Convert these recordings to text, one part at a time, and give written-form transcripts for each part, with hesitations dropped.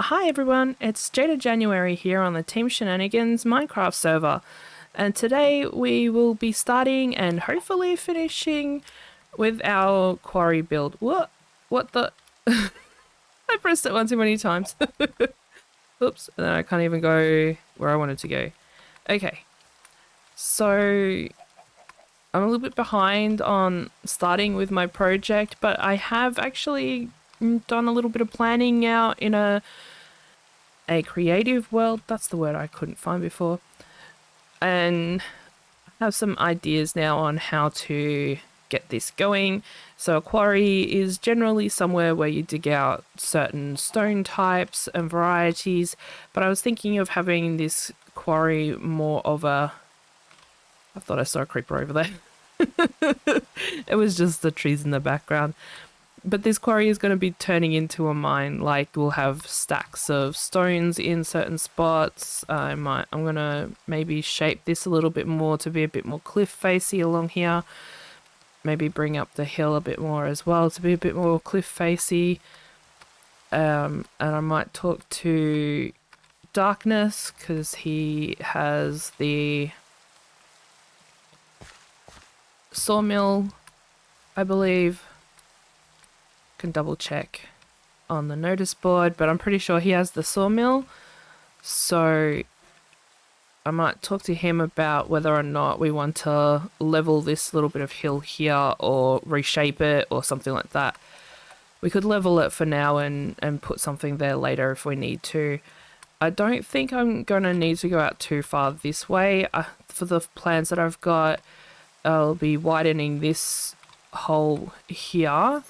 Hi everyone, it's January here on the Team Shenanigans Minecraft Server, and today we will be starting and hopefully finishing with our quarry build. What the? I pressed it one too many times. Oops, and then I can't even go where I wanted to go. Okay, so I'm a little bit behind on starting with my project, but I have actually done a little bit of planning now in a creative world. That's the word I couldn't find before. And I have some ideas now on how to get this going. So a quarry is generally somewhere where you dig out certain stone types and varieties, but I was thinking of having this quarry more of a... I thought I saw a creeper over there. It was just the trees in the background. But this quarry is going to be turning into a mine. Like, we'll have stacks of stones in certain spots. I'm going to maybe shape this a little bit more to be a bit more cliff facey along here. Maybe bring up the hill a bit more as well to be a bit more cliff facey. And I might talk to Darkness because he has the sawmill, I believe. Can double check on the notice board, but I'm pretty sure he has the sawmill, so I might talk to him about whether or not we want to level this little bit of hill here or reshape it or something like that. We could level it for now and put something there later if we need to. I don't think I'm going to need to go out too far this way. For the plans that I've got, I'll be widening this hole here,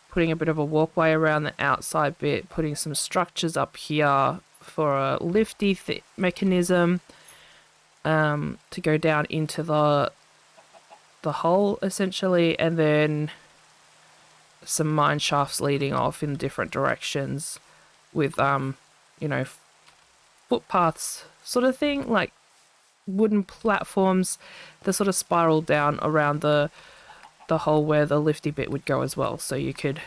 putting a bit of a walkway around the outside bit, putting some structures up here for a lifty mechanism to go down into the hole essentially, and then some mine shafts leading off in different directions with you know, footpaths sort of thing, like wooden platforms that sort of spiral down around the hole where the lifty bit would go as well. So you could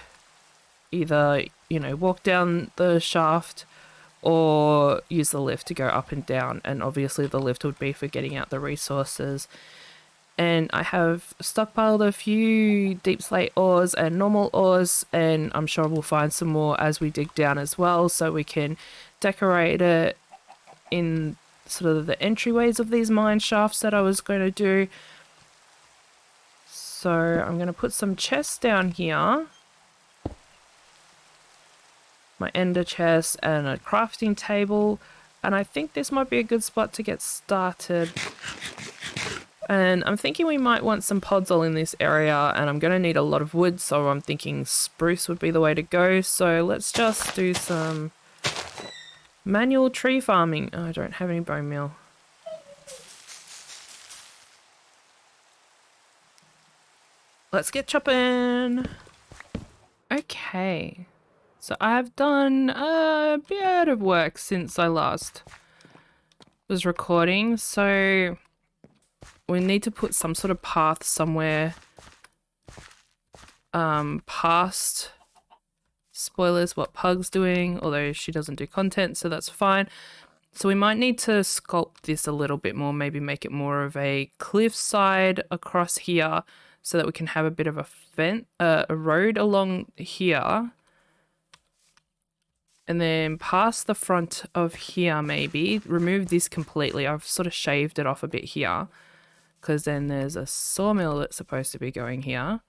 either, you know, walk down the shaft or use the lift to go up and down. And obviously the lift would be for getting out the resources. And I have stockpiled a few deep slate ores and normal ores, and I'm sure we'll find some more as we dig down as well, so we can decorate it in sort of the entryways of these mine shafts that I was going to do. So I'm going to put some chests down here. My ender chest and a crafting table. And I think this might be a good spot to get started. And I'm thinking we might want some pods all in this area, and I'm going to need a lot of wood, so I'm thinking spruce would be the way to go. So let's just do some manual tree farming. Oh, I don't have any bone meal. Let's get chopping. Okay, so I've done a bit of work since I last was recording, so we need to put some sort of path somewhere past, spoilers, what Pug's doing, although she doesn't do content, so that's fine. So we might need to sculpt this a little bit more, maybe make it more of a cliffside across here, so that we can have a bit of a road along here. And then past the front of here, maybe. Remove this completely. I've sort of shaved it off a bit here, because then there's a sawmill that's supposed to be going here.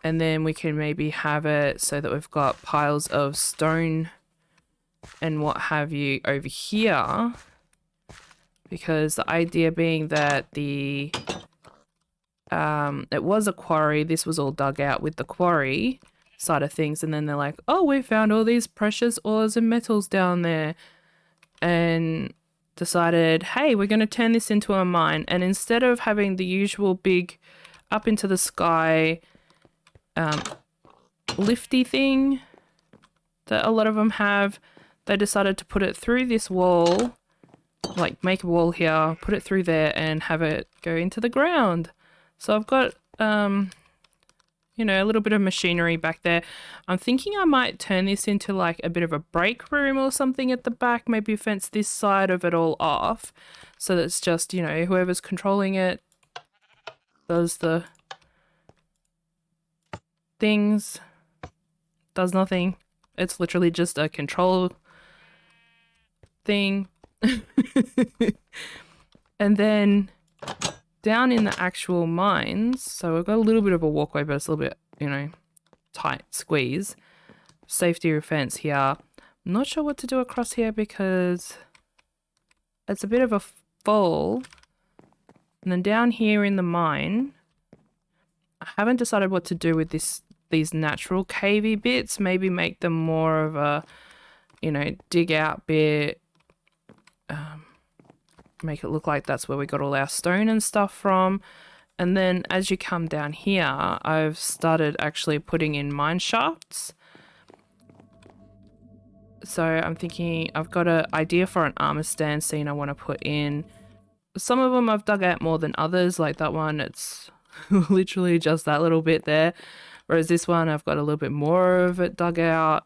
And then we can maybe have it so that we've got piles of stone and what have you over here. Because the idea being that it was a quarry, this was all dug out with the quarry side of things, and then they're like, oh, we found all these precious ores and metals down there, and decided, hey, we're going to turn this into a mine. And instead of having the usual big up into the sky lifty thing that a lot of them have, they decided to put it through this wall, like make a wall here, put it through there, and have it go into the ground. So I've got you know, a little bit of machinery back there. I'm thinking I might turn this into like a bit of a break room or something at the back, maybe fence this side of it all off so that it's just, you know, whoever's controlling it does the things, does nothing. It's literally just a control thing. And then down in the actual mines, so we've got a little bit of a walkway, but it's a little bit, you know, tight squeeze. Safety fence here. I'm not sure what to do across here because it's a bit of a fall. And then down here in the mine, I haven't decided what to do with these natural cavey bits. Maybe make them more of a, you know, dig out bit. Make it look like that's where we got all our stone and stuff from. And then as you come down here, I've started actually putting in mine shafts. So I'm thinking I've got an idea for an armor stand scene I want to put in. Some of them I've dug out more than others, like that one, it's literally just that little bit there. Whereas this one, I've got a little bit more of it dug out.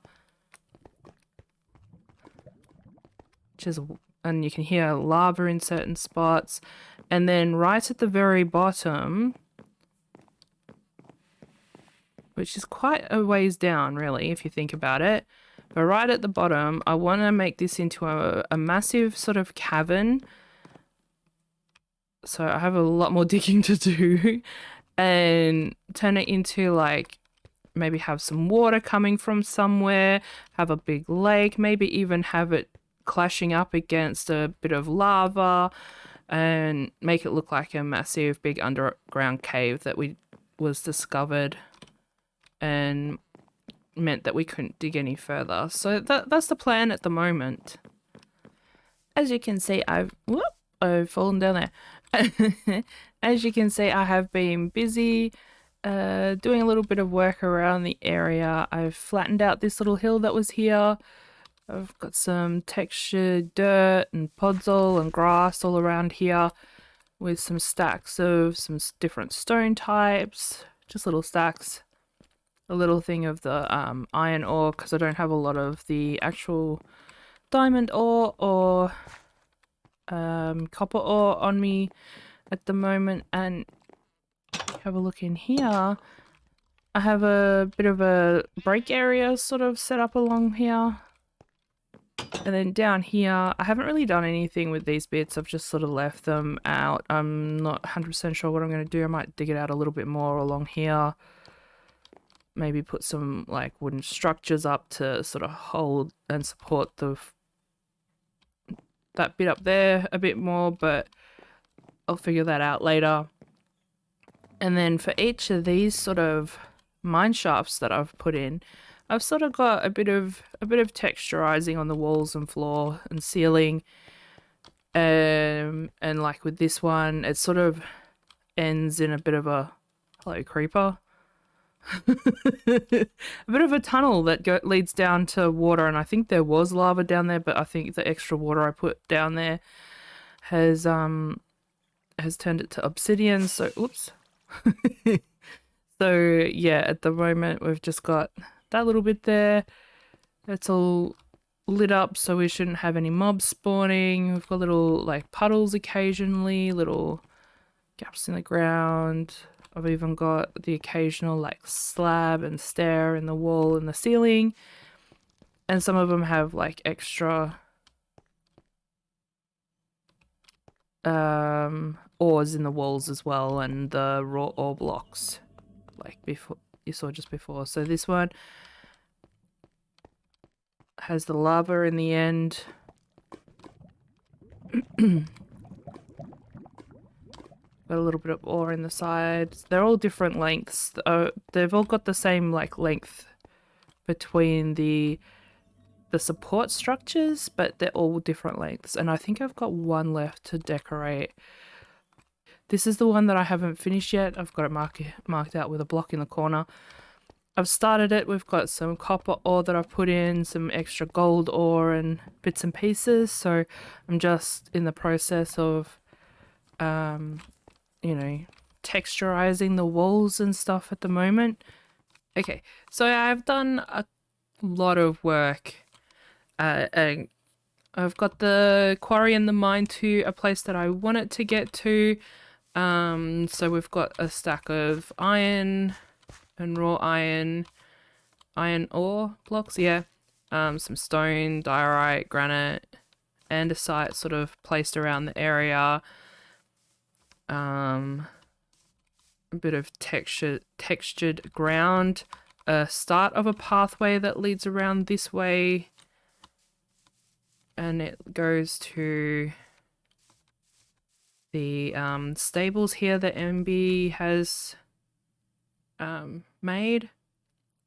And you can hear lava in certain spots. And then right at the very bottom, which is quite a ways down really, if you think about it. But right at the bottom, I want to make this into a massive sort of cavern. So I have a lot more digging to do. And turn it into like, maybe have some water coming from somewhere, have a big lake, maybe even have it clashing up against a bit of lava, and make it look like a massive big underground cave that was discovered and meant that we couldn't dig any further. So that's the plan at the moment. As you can see, I've fallen down there. As you can see, I have been busy doing a little bit of work around the area. I've flattened out this little hill that was here. I've got some textured dirt and podzol and grass all around here with some stacks of some different stone types, just little stacks. A little thing of the iron ore because I don't have a lot of the actual diamond ore or copper ore on me at the moment. And have a look in here. I have a bit of a break area sort of set up along here. And then down here, I haven't really done anything with these bits. I've just sort of left them out. I'm not 100% sure what I'm going to do. I might dig it out a little bit more along here. Maybe put some like wooden structures up to sort of hold and support that bit up there a bit more, but I'll figure that out later. And then for each of these sort of mine shafts that I've put in, I've sort of got a bit of texturizing on the walls and floor and ceiling. And like with this one, it sort of ends in a bit of a, hello creeper, a bit of a tunnel that leads down to water. And I think there was lava down there, but I think the extra water I put down there has turned it to obsidian. So oops. So yeah, at the moment we've just got that little bit there. It's all lit up, so we shouldn't have any mobs spawning. We've got little like puddles occasionally, little gaps in the ground. I've even got the occasional like slab and stair in the wall and the ceiling. And some of them have like extra ores in the walls as well, and the raw ore blocks like before you saw just before. So this one has the lava in the end. Got a little bit of ore in the sides. They're all different lengths. They've all got the same like length between the support structures, but they're all different lengths. And I think I've got one left to decorate. This is the one that I haven't finished yet. I've got it marked out with a block in the corner. I've started it. We've got some copper ore that I've put in, some extra gold ore and bits and pieces. So I'm just in the process of, you know, texturizing the walls and stuff at the moment. Okay, so I've done a lot of work. And I've got the quarry and the mine to a place that I want it to get to. So we've got a stack of iron and raw iron ore blocks, yeah. Some stone, diorite, granite, andesite sort of placed around the area. A bit of textured ground. A start of a pathway that leads around this way. And it goes to the stables here that MB has made.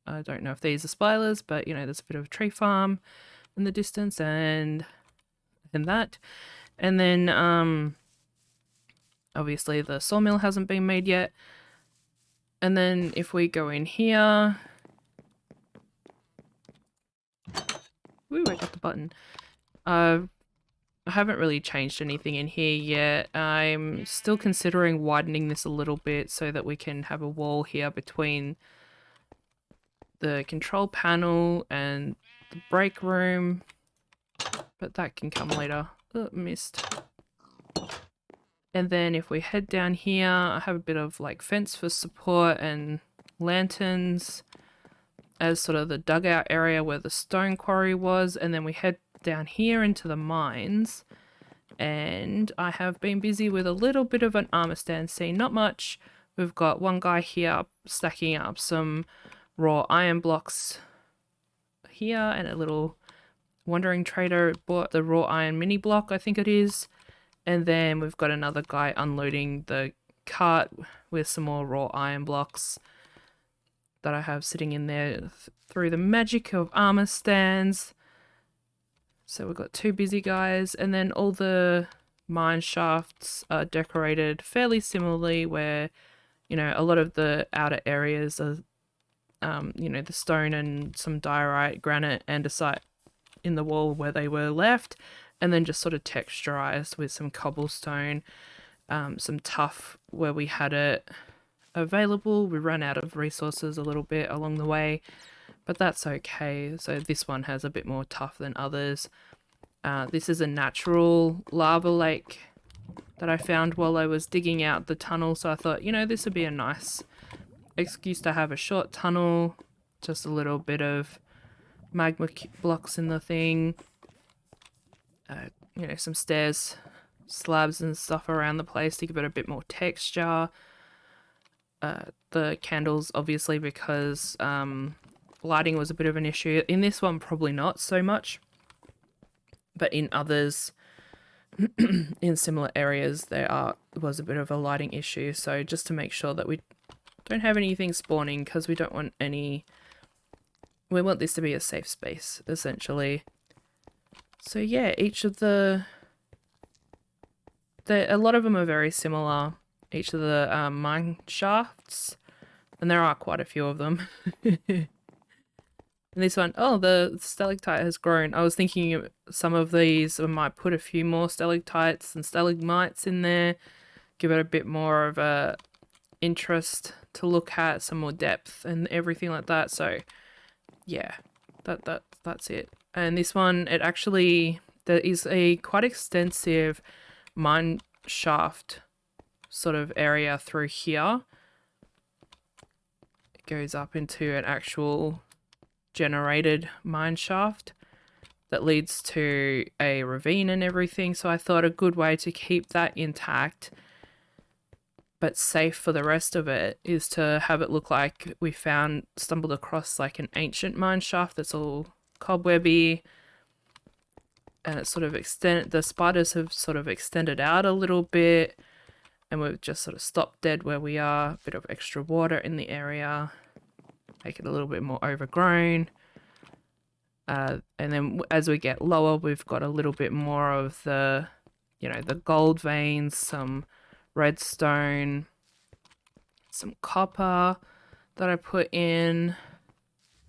I don't know if these are spilers, but you know, there's a bit of a tree farm in the distance and that. And then obviously the sawmill hasn't been made yet. And then if we go in here, woo, I got the button. I haven't really changed anything in here yet. I'm still considering widening this a little bit so that we can have a wall here between the control panel and the break room, but that can come later. Oh, missed. And then if we head down here, I have a bit of like fence for support and lanterns as sort of the dugout area where the stone quarry was. And then we head down here into the mines. And I have been busy with a little bit of an armor stand scene, not much. We've got one guy here stacking up some raw iron blocks here, and a little wandering trader bought the raw iron mini block, I think it is. And then we've got another guy unloading the cart with some more raw iron blocks that I have sitting in there through the magic of armor stands. So we've got two busy guys, and then all the mine shafts are decorated fairly similarly, where, you know, a lot of the outer areas are, you know, the stone and some diorite, granite, andesite in the wall where they were left, and then just sort of texturized with some cobblestone, some tuff where we had it available. We ran out of resources a little bit along the way, but that's okay. So this one has a bit more tuff than others. This is a natural lava lake that I found while I was digging out the tunnel, so I thought, you know, this would be a nice excuse to have a short tunnel, just a little bit of magma blocks in the thing, you know, some stairs, slabs and stuff around the place to give it a bit more texture. The candles, obviously, because lighting was a bit of an issue. In this one, probably not so much, but in others, in similar areas, there was a bit of a lighting issue. So just to make sure that we don't have anything spawning, because we don't want any... We want this to be a safe space, essentially. So yeah, each of a lot of them are very similar. Each of the mine shafts, and there are quite a few of them. And this one, oh, the stalactite has grown. I was thinking some of these, I might put a few more stalactites and stalagmites in there, give it a bit more of a interest to look at, some more depth and everything like that. So yeah, that's it. And this one, it actually, there is a quite extensive mine shaft sort of area through here. It goes up into an actual generated mine shaft that leads to a ravine and everything. So I thought a good way to keep that intact but safe for the rest of it is to have it look like we stumbled across like an ancient mine shaft that's all cobwebby, and it's sort of the spiders have sort of extended out a little bit, and we've just sort of stopped dead where we are. A bit of extra water in the area, make it a little bit more overgrown. And then as we get lower, we've got a little bit more of the, you know, the gold veins, some redstone, some copper that I put in.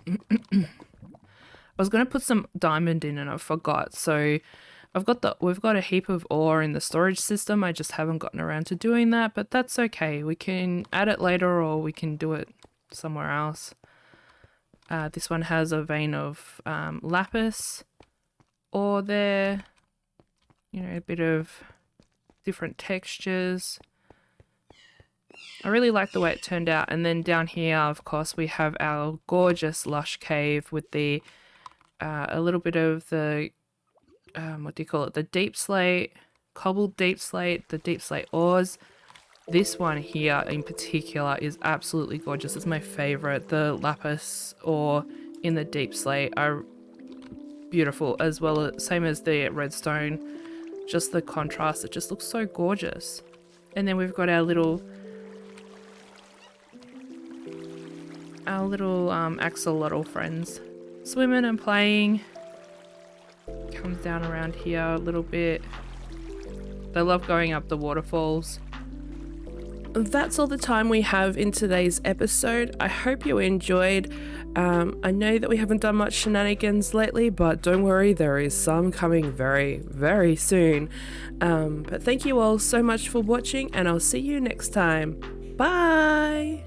I was going to put some diamond in and I forgot. So we've got a heap of ore in the storage system. I just haven't gotten around to doing that, but that's okay. We can add it later or we can do it somewhere else. This one has a vein of lapis ore there. You know, a bit of different textures. I really like the way it turned out. And then down here, of course, we have our gorgeous lush cave with the a little bit of the what do you call it? The deep slate, cobbled deep slate, the deep slate ores. This one here in particular is absolutely gorgeous. It's my favorite. The lapis ore in the deep slate are beautiful, as well as same as the redstone. Just the contrast, it just looks so gorgeous. And then we've got our little axolotl friends swimming and playing. Comes down around here a little bit. They love going up the waterfalls. That's all the time we have in today's episode. I hope you enjoyed. I know that we haven't done much shenanigans lately, but don't worry, there is some coming very, very soon. But thank you all so much for watching, and I'll see you next time. Bye!